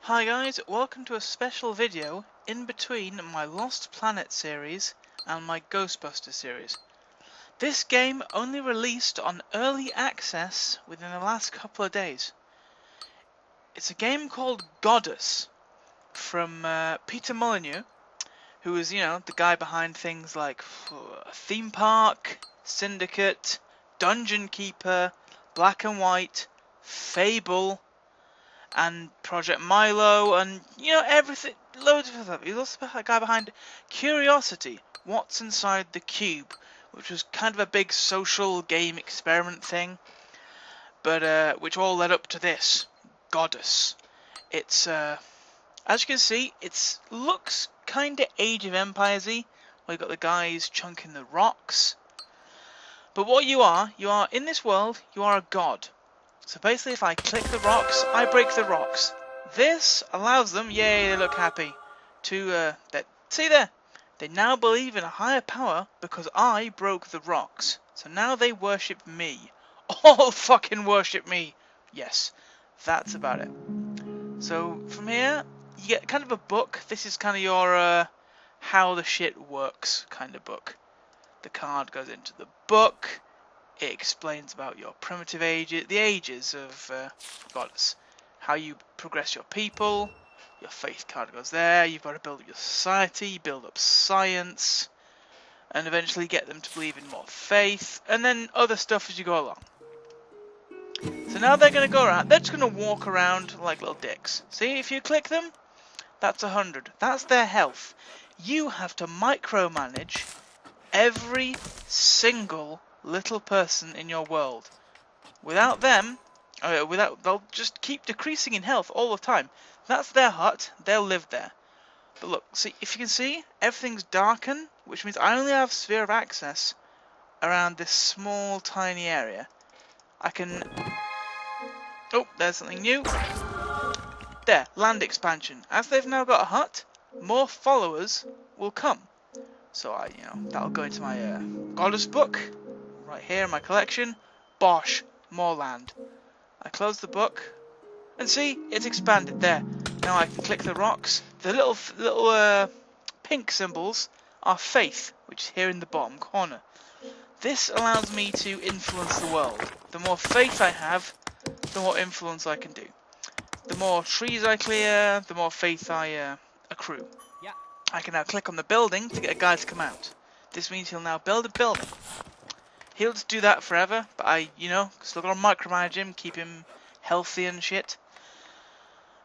Hi guys, welcome to a special video in between my Lost Planet series and my Ghostbusters series. This game only released on early access within the last couple of days. It's a game called Godus from Peter Molyneux, who is, the guy behind things like Theme Park, Syndicate, Dungeon Keeper, Black and White, Fable, and Project Milo, and everything, loads of stuff. He's also the guy behind Curiosity, What's Inside the Cube, which was kind of a big social game experiment thing, but which all led up to this, Godus. It's, as you can see, it looks kind of Age of Empires-y, where you've got the guys chunking the rocks. But what you are in this world, you are a god. So basically, if I click the rocks, I break the rocks. This allows them, yay, they look happy, to, see there, they now believe in a higher power because I broke the rocks. So now they worship me. All fucking worship me. Yes, that's about it. So from here, you get kind of a book. This is kind of your, how the shit works kind of book. The card goes into the book. It explains about your primitive ages, the ages of Godus, how you progress your people. Your faith card goes there. You've got to build up your society, build up science, and eventually get them to believe in more faith, and then other stuff as you go along. So now they're going to go around. They're just going to walk around like little dicks. See, if you click them, that's 100. That's their health. You have to micromanage every single little person in your world. Without them, they'll just keep decreasing in health all the time. That's their hut. They'll live there. But look, see, if you can see, everything's darkened, which means I only have sphere of access around this small, tiny area. I can. Oh, there's something new. There, land expansion. As they've now got a hut, more followers will come. So that'll go into my Godus book. Right here in my collection, bosh, more land. I close the book, and see, it's expanded there. Now I can click the rocks. The little pink symbols are faith, which is here in the bottom corner. This allows me to influence the world. The more faith I have, the more influence I can do. The more trees I clear, the more faith I accrue. Yeah. I can now click on the building to get a guy to come out. This means he'll now build a building. He'll just do that forever, but I, still gotta micromanage him, keep him healthy and shit.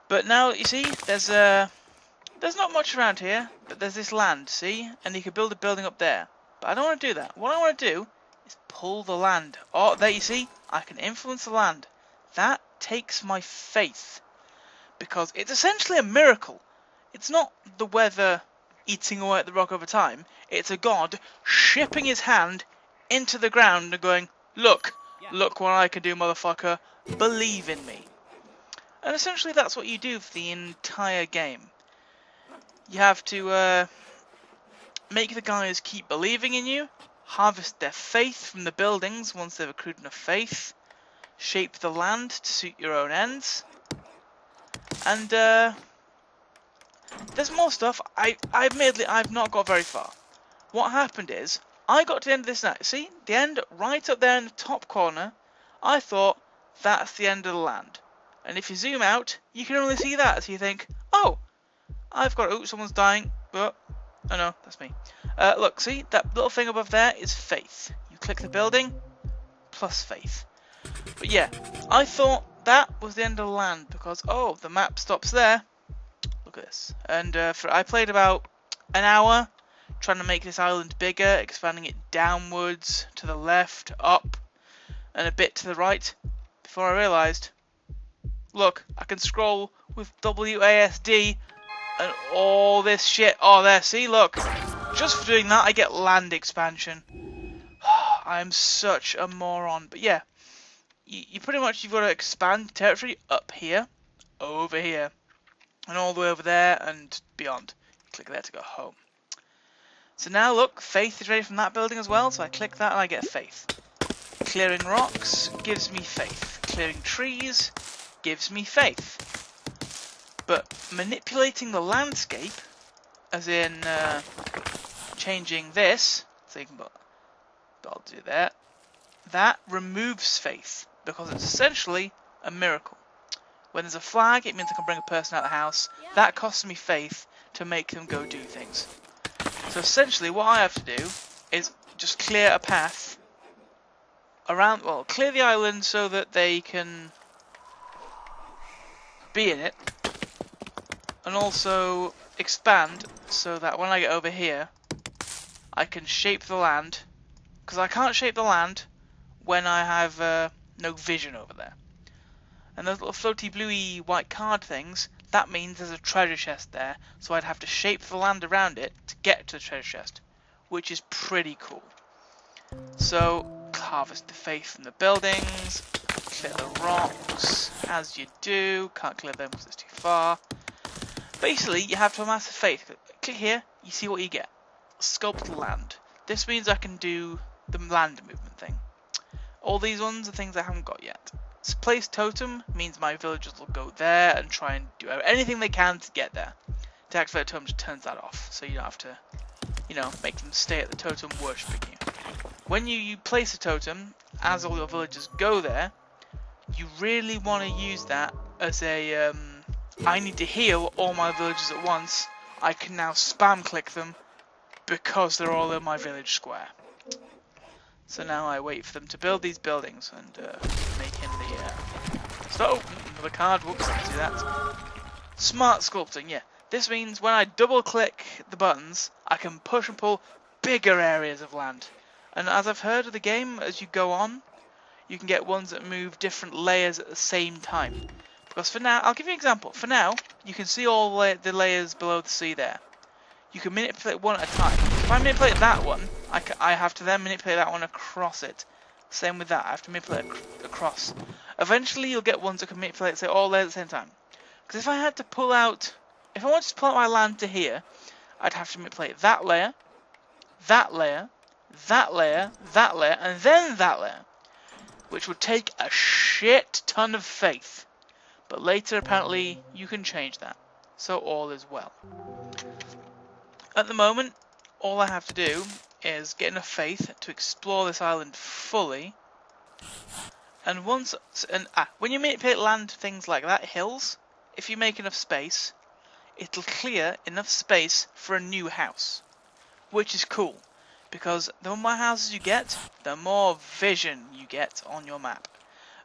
But now, you see, there's not much around here, but there's this land, see? And you can build a building up there. But I don't want to do that. What I want to do is pull the land. Oh, there you see, I can influence the land. That takes my faith. Because it's essentially a miracle. It's not the weather eating away at the rock over time. It's a god shipping his hand into the ground and going, look what I can do, motherfucker, believe in me. And essentially that's what you do for the entire game. You have to make the guys keep believing in you, harvest their faith from the buildings once they've accrued enough faith, shape the land to suit your own ends, and there's more stuff. Admittedly, I've not got very far. What happened is, I got to the end of this night. See, the end right up there in the top corner. I thought that's the end of the land. And if you zoom out, you can only see that. So you think, oh, I've got. Oh, someone's dying. Oh no, that's me. Look, see that little thing above there is faith. You click the building, plus faith. But yeah, I thought that was the end of the land because the map stops there. Look at this. And I played about an hour. Trying to make this island bigger, expanding it downwards, to the left, up, and a bit to the right, before I realised, look, I can scroll with WASD, and all this shit. Oh, there, see, look, just for doing that, I get land expansion. I'm such a moron, but yeah, you pretty much, you've got to expand territory up here, over here, and all the way over there, and beyond. Click there to go home. So now look, faith is ready from that building as well, so I click that and I get faith. Clearing rocks gives me faith. Clearing trees gives me faith. But manipulating the landscape, as in changing this, so you can put, I'll do that. That removes faith, because it's essentially a miracle. When there's a flag, it means I can bring a person out of the house. That costs me faith to make them go do things. So essentially what I have to do is just clear a path around, well, clear the island so that they can be in it, and also expand so that when I get over here I can shape the land, because I can't shape the land when I have no vision over there. And those little floaty bluey white card things, that means there's a treasure chest there, so I'd have to shape the land around it to get to the treasure chest, which is pretty cool. So harvest the faith from the buildings, clear the rocks, as you do. Can't clear them because it's too far. Basically, you have to amass the faith. Click here, you see what you get. Sculpt land. This means I can do the land movement thing. All these ones are things I haven't got yet. Place totem means my villagers will go there and try and do anything they can to get there. To activate a totem just turns that off, so you don't have to, you know, make them stay at the totem worshipping you. When you place a totem, as all your villagers go there, you really want to use that as a, I need to heal all my villagers at once. I can now spam click them because they're all in my village square. So now I wait for them to build these buildings and make in the... So, another card, whoops, I can do that. Smart sculpting, yeah. This means when I double click the buttons, I can push and pull bigger areas of land. And as I've heard of the game, as you go on, you can get ones that move different layers at the same time. Because for now, I'll give you an example. For now, you can see all the layers below the sea there. You can manipulate one at a time. If I manipulate that one, I have to then manipulate that one across it. Same with that, I have to manipulate across. Eventually you'll get ones that can manipulate, say, all there at the same time. Because if I had to pull out, if I wanted to pull out my land to here, I'd have to manipulate that layer, that layer, that layer, that layer, and then that layer. Which would take a shit ton of faith. But later, apparently, you can change that. So all is well. At the moment, all I have to do is get enough faith to explore this island fully. And when you manipulate land, things like that, hills, if you make enough space, it'll clear enough space for a new house. Which is cool, because the more houses you get, the more vision you get on your map.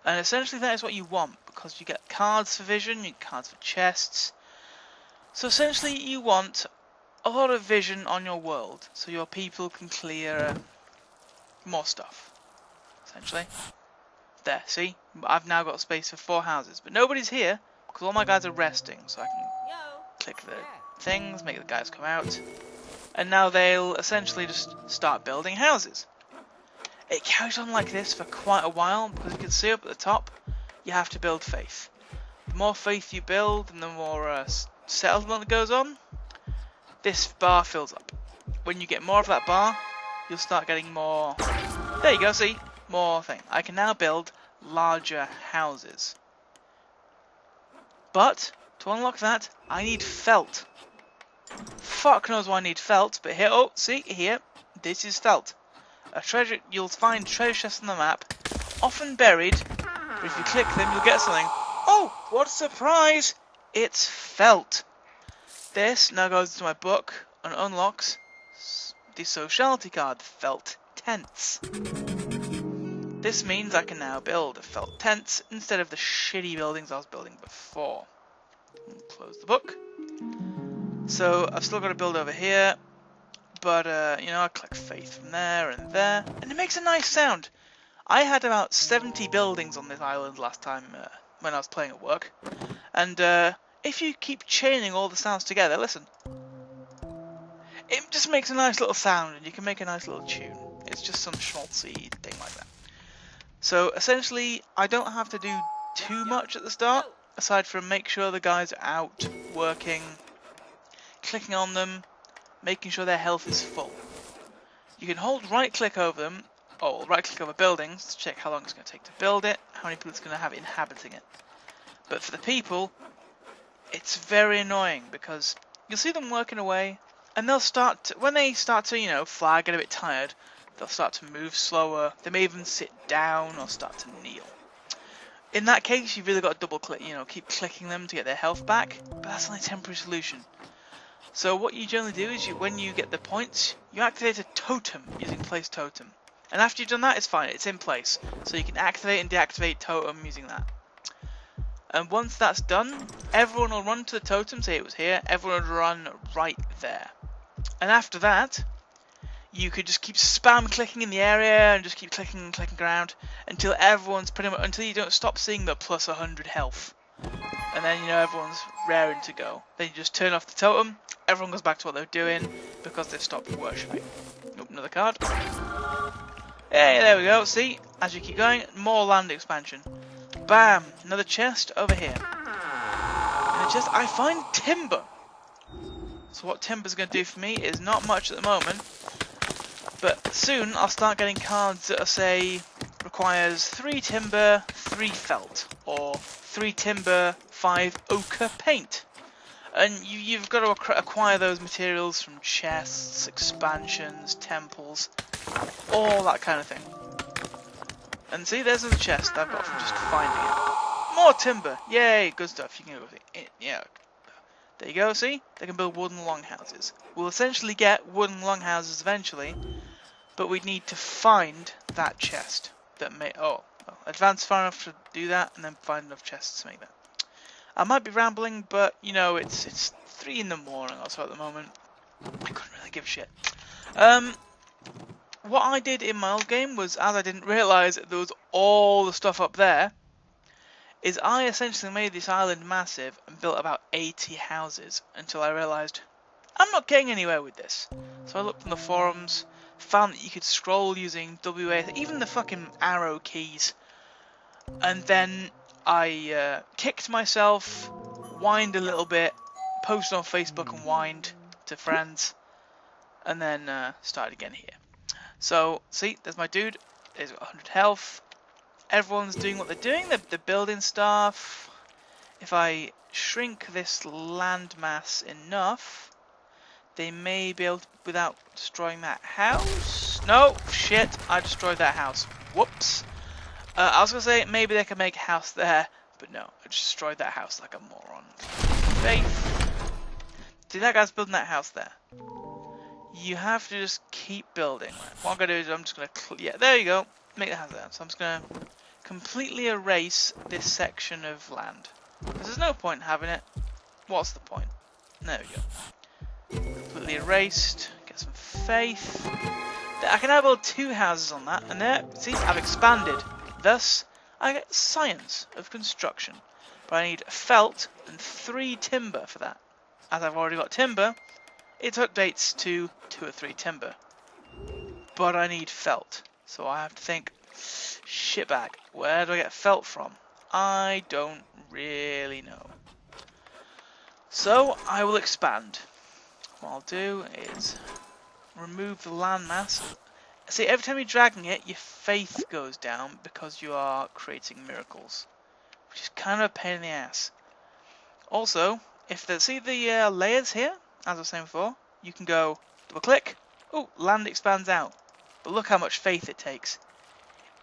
And essentially that is what you want, because you get cards for vision, you get cards for chests. So essentially you want a lot of vision on your world, so your people can clear more stuff, essentially. There, see? I've now got space for 4 houses, but nobody's here, because all my guys are resting, so I can click the things, make the guys come out, and now they'll essentially just start building houses. It carries on like this for quite a while, because you can see up at the top, you have to build faith. The more faith you build, and the more settlement that goes on, this bar fills up. When you get more of that bar, you'll start getting more... There you go, see? More thing. I can now build larger houses. But, to unlock that, I need felt. Fuck knows why I need felt, but here, oh, see, here, this is felt. A treasure, you'll find treasure chests on the map, often buried, but if you click them, you'll get something. Oh, what a surprise! It's felt. This now goes into my book and unlocks the sociality card, Felt Tents. This means I can now build felt tents instead of the shitty buildings I was building before. Close the book. So I've still got to build over here, but you know, I click faith from there, and it makes a nice sound. I had about 70 buildings on this island last time when I was playing at work, and if you keep chaining all the sounds together, listen. It just makes a nice little sound, and you can make a nice little tune. It's just some schmaltzy thing like that. So essentially, I don't have to do too much at the start, aside from make sure the guys are out, working, clicking on them, making sure their health is full. You can hold right click over them, or right click over buildings to check how long it's going to take to build it, how many people it's going to have inhabiting it. But for the people, it's very annoying because you'll see them working away, and they'll start to, when they start to, you know, fly, get a bit tired, they'll start to move slower. They may even sit down or start to kneel. In that case, you've really got to double click, you know, keep clicking them to get their health back, but that's only a temporary solution. So what you generally do is, when you get the points, you activate a totem using place totem. And after you've done that, it's fine, it's in place. So you can activate and deactivate totem using that. And once that's done, everyone will run to the totem, say it was here, everyone will run right there. And after that, you could just keep spam clicking in the area and just keep clicking and clicking around until everyone's pretty much, until you don't stop seeing the plus 100 health. And then, you know, everyone's raring to go. Then you just turn off the totem, everyone goes back to what they're doing because they've stopped worshipping. Open another card. Hey, there we go, see? As you keep going, more land expansion. Bam! Another chest over here. And a chest, I find timber! So what timber's going to do for me is not much at the moment. But soon I'll start getting cards that say requires 3 timber, 3 felt. Or 3 timber, 5 ochre paint. And you've got to acquire those materials from chests, expansions, temples, all that kind of thing. And see, there's the chest I've got from just finding it. More timber! Yay! Good stuff. You can go with it. Yeah. There you go, see? They can build wooden longhouses. We'll essentially get wooden longhouses eventually, but we need to find that chest that may... Oh, well, advance far enough to do that, and then find enough chests to make that. I might be rambling, but, you know, it's 3 in the morning or so at the moment. I couldn't really give a shit. What I did in my old game was, as I didn't realise there was all the stuff up there, is I essentially made this island massive and built about 80 houses until I realised I'm not getting anywhere with this. So I looked in the forums, found that you could scroll using WA, even the fucking arrow keys, and then I kicked myself, whined a little bit, posted on Facebook and whined to friends, and then started again here. So, see, there's my dude, he's got 100 health, everyone's doing what they're doing, they're building stuff. If I shrink this landmass enough, they may be able to, without destroying that house. No, shit, I destroyed that house. Whoops. I was going to say maybe they can make a house there, but no, I just destroyed that house like a moron. Faith. See, that guy's building that house there. You have to just keep building. What I'm going to do is I'm just going to... Yeah, there you go. Make the house there. So I'm just going to completely erase this section of land. Because there's no point in having it. What's the point? There we go. Completely erased. Get some faith. I can now build 2 houses on that. And there, see, I've expanded. Thus, I get science of construction. But I need felt and 3 timber for that. As I've already got timber, it updates to 2 or 3 timber. But I need felt. So I have to think, shitbag, where do I get felt from? I don't really know. So I will expand. What I'll do is remove the landmass. See, every time you're dragging it, your faith goes down because you are creating miracles, which is kind of a pain in the ass. Also, if they see the layers here, as I was saying before, you can go double click. Oh, land expands out. But look how much faith it takes.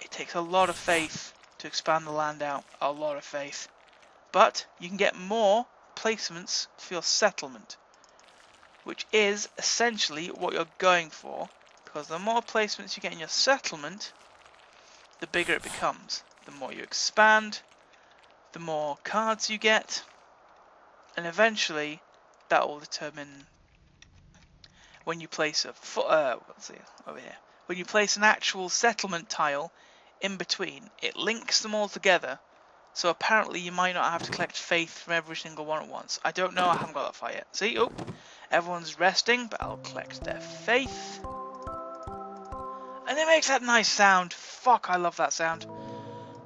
It takes a lot of faith to expand the land out. A lot of faith. But you can get more placements for your settlement, which is essentially what you're going for. Because the more placements you get in your settlement, the bigger it becomes. The more you expand, the more cards you get, and eventually that will determine when you place a let's see, over here. When you place an actual settlement tile in between, it links them all together. So apparently you might not have to collect faith from every single one at once. I don't know, I haven't got that far yet. See, oh, everyone's resting, but I'll collect their faith. And it makes that nice sound. Fuck, I love that sound.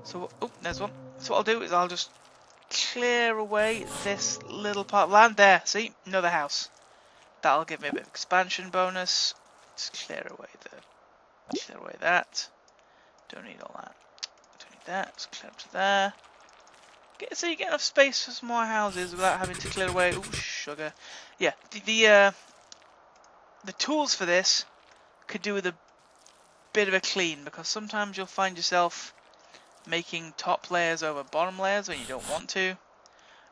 So, oh, there's one. So what I'll do is I'll just clear away this little part of land there. See, another house. That'll give me a bit of expansion bonus. Just clear away that. Don't need all that. Don't need that. Just clear up to there. So you get enough space for some more houses without having to clear away. Ooh, sugar. Yeah, the tools for this could do with a bit of a clean, because sometimes you'll find yourself making top layers over bottom layers when you don't want to,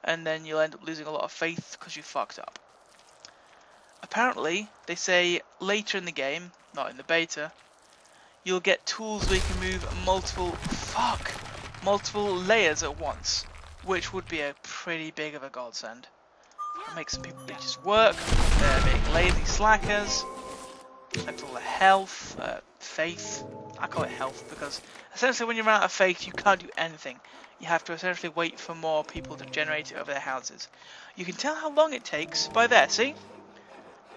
and then you'll end up losing a lot of faith because you fucked up. Apparently, they say later in the game, not in the beta, you'll get tools where you can move multiple layers at once, which would be a pretty big of a godsend. It makes some people just work, they're being lazy slackers, collect all the health, faith. I call it health because essentially when you run out of faith you can't do anything. You have to essentially wait for more people to generate it over their houses. You can tell how long it takes by there, see?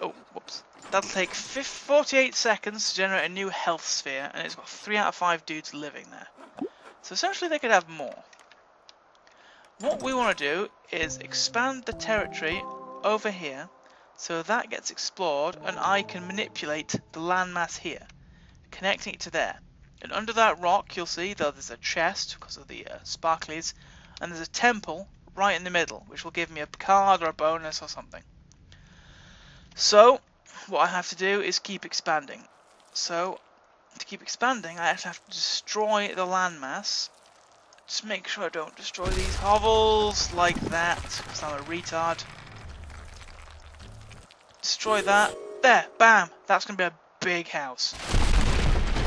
Oh, whoops. That'll take 48 seconds to generate a new health sphere, and it's got 3 out of 5 dudes living there. So essentially they could have more. What we want to do is expand the territory over here so that gets explored and I can manipulate the landmass here, connecting it to there. And under that rock you'll see that there's a chest because of the sparklies, and there's a temple right in the middle which will give me a card or a bonus or something. So what I have to do is keep expanding. So to keep expanding I actually have to destroy the landmass. Just make sure I don't destroy these hovels like that, because I'm a retard. Destroy that. There, bam! That's going to be a big house.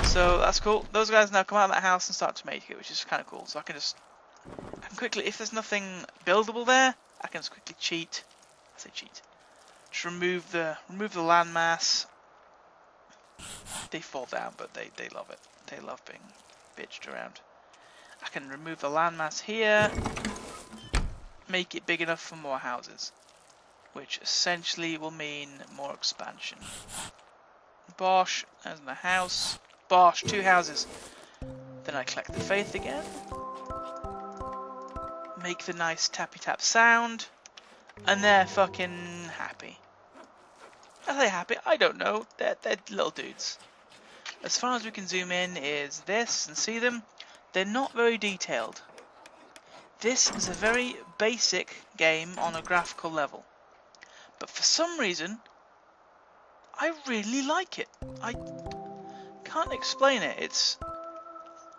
So that's cool. Those guys now come out of that house and start to make it, which is kind of cool. So I can quickly, if there's nothing buildable there, I can just quickly cheat. I say cheat. Just remove the landmass. They fall down, but they love it. They love being bitched around. I can remove the landmass here, make it big enough for more houses, which essentially will mean more expansion. Bosh, there's the house. Bosh, 2 houses. Then I collect the faith again. Make the nice tappy tap sound. And they're fucking happy. Are they happy? I don't know. They're little dudes. As far as we can zoom in is this and see them. They're not very detailed. This is a very basic game on a graphical level. But for some reason, I really like it. I can't explain it.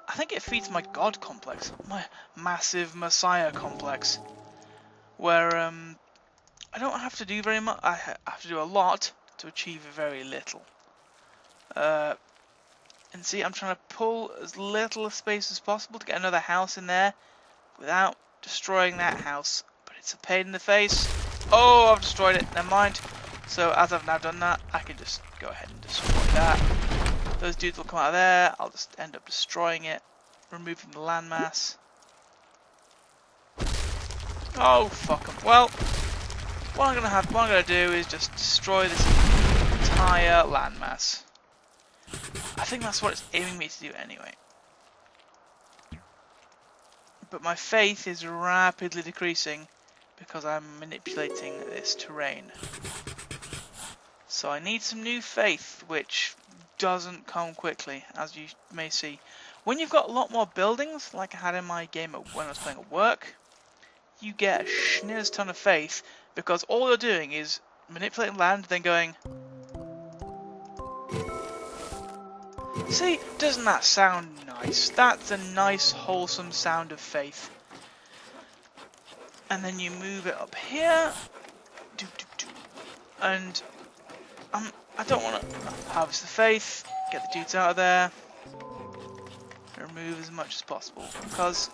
I think it feeds my God complex. My massive Messiah complex. Where I don't have to do very much. I have to do a lot to achieve very little. And see, I'm trying to pull as little space as possible to get another house in there without destroying that house. But it's a pain in the face. Oh, I've destroyed it. Never mind. So as I've now done that, I can just go ahead and destroy that. Those dudes will come out of there. I'll just end up destroying it, removing the landmass. Oh, fuck them. Well, what I'm gonna do is just destroy this entire landmass. I think that's what it's aiming me to do anyway. But my faith is rapidly decreasing because I'm manipulating this terrain. So I need some new faith, which doesn't come quickly, as you may see. When you've got a lot more buildings, like I had in my game when I was playing at work, you get a schniz ton of faith, because all you're doing is manipulating land, then going, see, doesn't that sound nice? That's a nice, wholesome sound of faith. And then you move it up here, and I don't want to harvest the faith, get the dudes out of there, remove as much as possible, because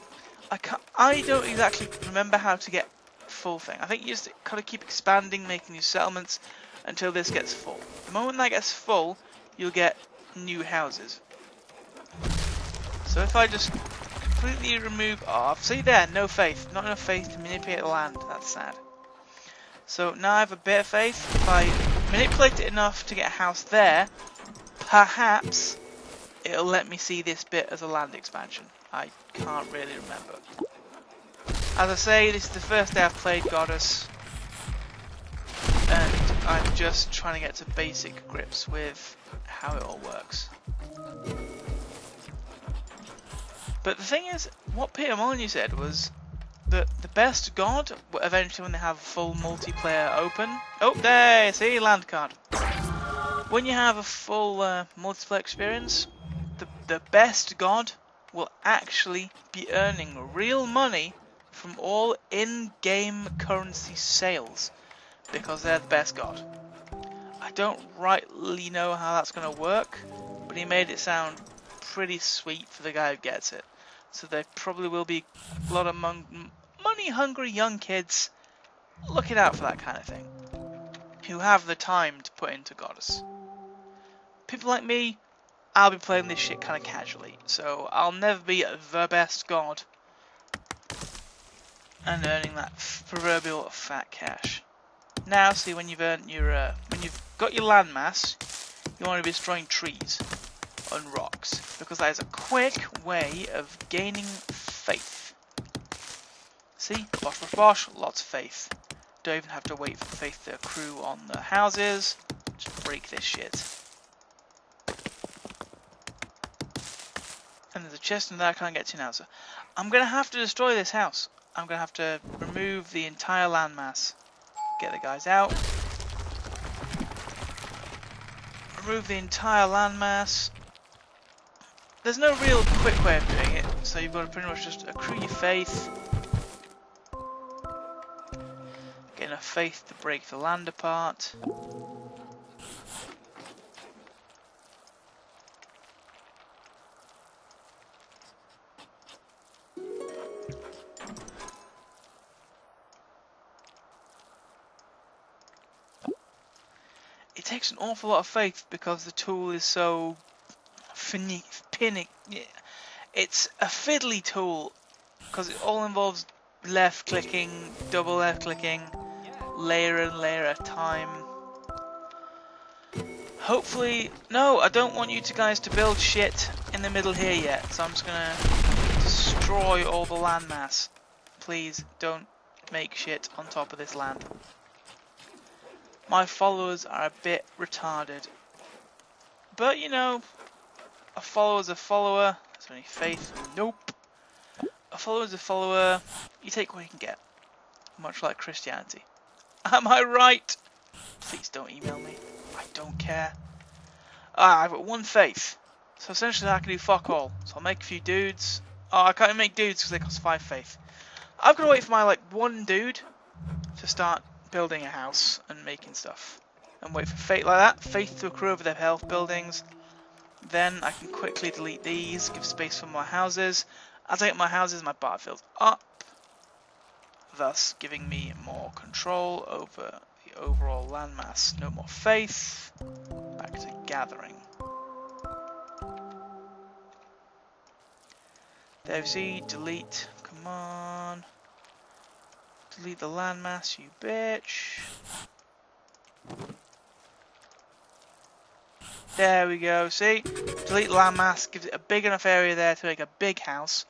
I don't exactly remember how to get full thing. I think you just kind of keep expanding, making new settlements until this gets full. The moment that gets full, you'll get new houses. So if I just completely remove off, see there, no faith, not enough faith to manipulate the land. That's sad. So now I have a bit of faith. If I manipulate it enough to get a house there, perhaps it'll let me see this bit as a land expansion. I can't really remember. As I say, this is the first day I've played Godus, and I'm just trying to get to basic grips with how it all works. But the thing is, what Peter Molyneux said was, the best god, eventually when they have full multiplayer open. Oh, there, see, land card. When you have a full multiplayer experience, the best god will actually be earning real money from all in-game currency sales, because they're the best god. I don't rightly know how that's going to work, but he made it sound pretty sweet for the guy who gets it. So there probably will be a lot of money-hungry young kids looking out for that kind of thing, who have the time to put into Godus. People like me, I'll be playing this shit kind of casually, so I'll never be the best god and earning that proverbial fat cash. Now, see, when you've earned your, when you've got your landmass, you want to be destroying trees and rocks, because that is a quick way of gaining faith. See, bosh, bosh, bosh, lots of faith. Don't even have to wait for the faith to accrue on the houses. Just break this shit. And there's a chest in there I can't get to now, so I'm gonna have to destroy this house. I'm gonna have to remove the entire landmass. Get the guys out. Remove the entire landmass. There's no real quick way of doing it, so you've got to pretty much just accrue your faith. Get enough faith to break the land apart. It takes an awful lot of faith because the tool is so it's a fiddly tool because it all involves left clicking, double left clicking, layer and layer at a time. Hopefully, no, I don't want you guys to build shit in the middle here yet, so I'm just gonna destroy all the landmass. Please don't make shit on top of this land. My followers are a bit retarded. But, you know, a follower's a follower. Is there any faith? Nope. A follower's a follower. You take what you can get. Much like Christianity. Am I right? Please don't email me. I don't care. I've got one faith. So essentially I can do fuck all. So I'll make a few dudes. Oh, I can't make dudes because they cost 5 faith. I've got to wait for my, like, one dude to start building a house and making stuff, and wait for faith like that, faith to accrue over their health buildings. Then I can quickly delete these, give space for more houses. As I get my houses, my bar fills up, thus giving me more control over the overall landmass. No more faith. Back to gathering. There we see, delete, come on. Delete the landmass, you bitch. There we go, see? Delete the landmass, gives it a big enough area there to make a big house.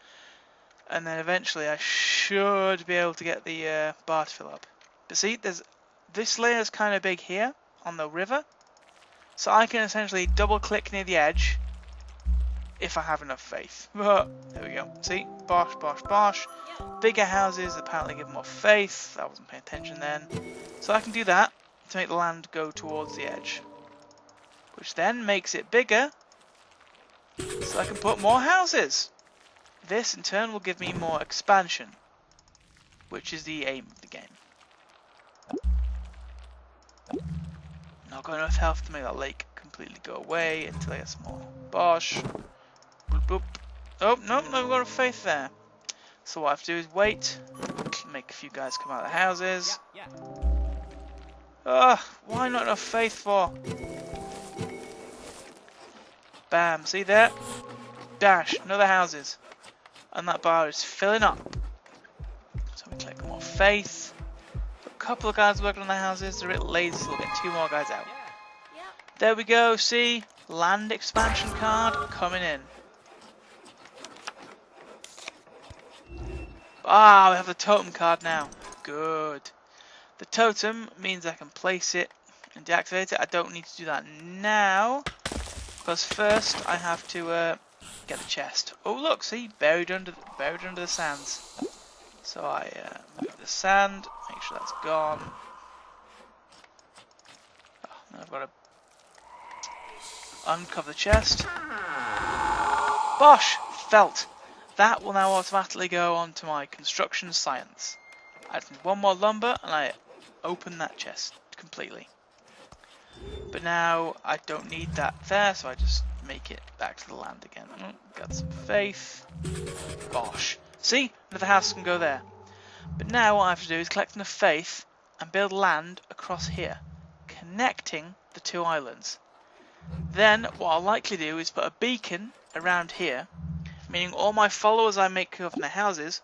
And then eventually I should be able to get the bar to fill up. But see, this layer is kind of big here on the river. So I can essentially double click near the edge if I have enough faith. There we go. See? Bosh, bosh, bosh. Bigger houses apparently give more faith. I wasn't paying attention then. So I can do that to make the land go towards the edge. Which then makes it bigger. So I can put more houses. This in turn will give me more expansion. Which is the aim of the game. Not got enough health to make that lake completely go away until I get some more. Bosh. Boop, boop. Oh, no, no, we've got a faith there. So what I have to do is wait, make a few guys come out of the houses. Ugh, why not enough faith for? Bam, see there? Dash, another houses. And that bar is filling up. So we click more faith. A couple of guys working on the houses, they're a bit lazy, so we'll get 2 more guys out. There we go, see? Land expansion card coming in. Ah, we have the totem card now. Good. The totem means I can place it and deactivate it. I don't need to do that now, because first I have to get the chest. Oh look, see, buried under the sands. So I move the sand, make sure that's gone. Oh, now I've got to uncover the chest. Bosh! Felt! That will now automatically go onto my construction science. I just need one more lumber and I open that chest completely. But now I don't need that there, so I just make it back to the land again. Got some faith. Bosh. See? Another house can go there. But now what I have to do is collect enough faith and build land across here, connecting the two islands. Then what I'll likely do is put a beacon around here, meaning all my followers I make from their houses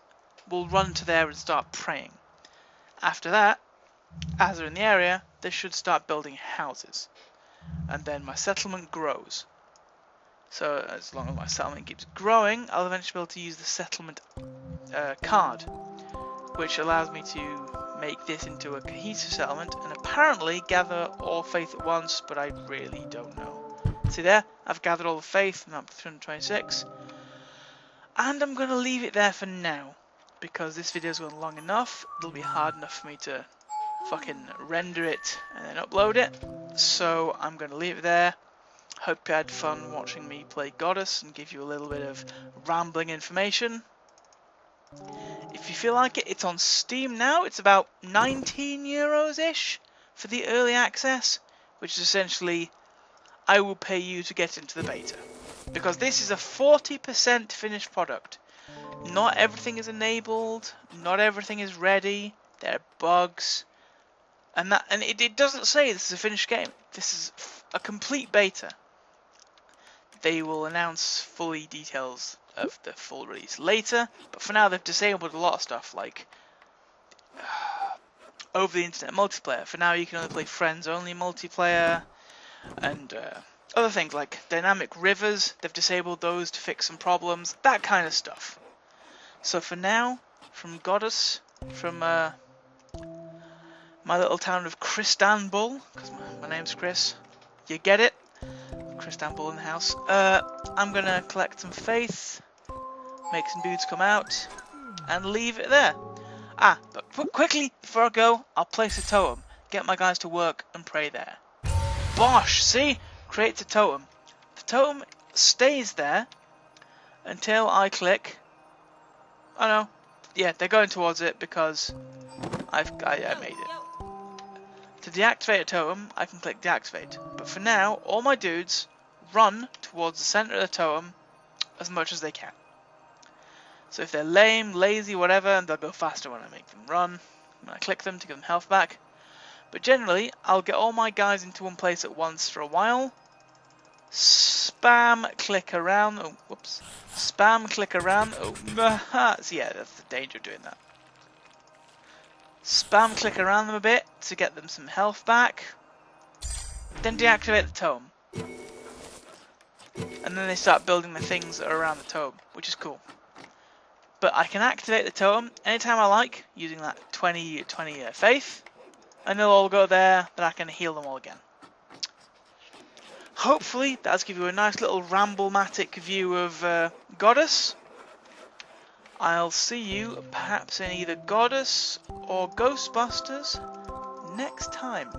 will run to there and start praying. After that, as they're in the area, they should start building houses. And then my settlement grows. So as long as my settlement keeps growing, I'll eventually be able to use the settlement card, which allows me to make this into a cohesive settlement and apparently gather all faith at once, but I really don't know. See there? I've gathered all the faith, I'm up to 326. And I'm going to leave it there for now, because this video's going long enough. It'll be hard enough for me to fucking render it and then upload it. So I'm going to leave it there. Hope you had fun watching me play Godus and give you a little bit of rambling information. If you feel like it, it's on Steam now. It's about 19 euros-ish for the early access, which is essentially I will pay you to get into the beta. Because this is a 40% finished product. Not everything is enabled, not everything is ready, there are bugs, and it doesn't say this is a finished game. This is a complete beta. They will announce fully details of the full release later, but for now they've disabled a lot of stuff like over the internet multiplayer. For now you can only play friends only multiplayer, and other things like dynamic rivers, they've disabled those to fix some problems, that kind of stuff. So for now, from Godus, from my little town of Christanbul, because my name's Chris, you get it? Christanbul in the house. I'm going to collect some faith, make some dudes come out, and leave it there. But quickly, before I go, I'll place a totem, get my guys to work and pray there. Bosh! See? Creates a totem. The totem stays there until I click. Oh no. Yeah, they're going towards it because I made it. To deactivate a totem, I can click deactivate. But for now, all my dudes run towards the center of the totem as much as they can. So if they're lame, lazy, whatever, they'll go faster when I make them run, when I click them to give them health back. But generally, I'll get all my guys into one place at once for a while. Spam click around. Oh, whoops. Spam click around. Oh, so yeah, that's the danger of doing that. Spam click around them a bit to get them some health back. Then deactivate the totem. And then they start building the things that are around the totem, which is cool. But I can activate the totem anytime I like, using that 20 faith. And they'll all go there, but I can heal them all again. Hopefully, that's give you a nice little ramble-matic view of Godus. I'll see you perhaps in either Godus or Ghostbusters next time.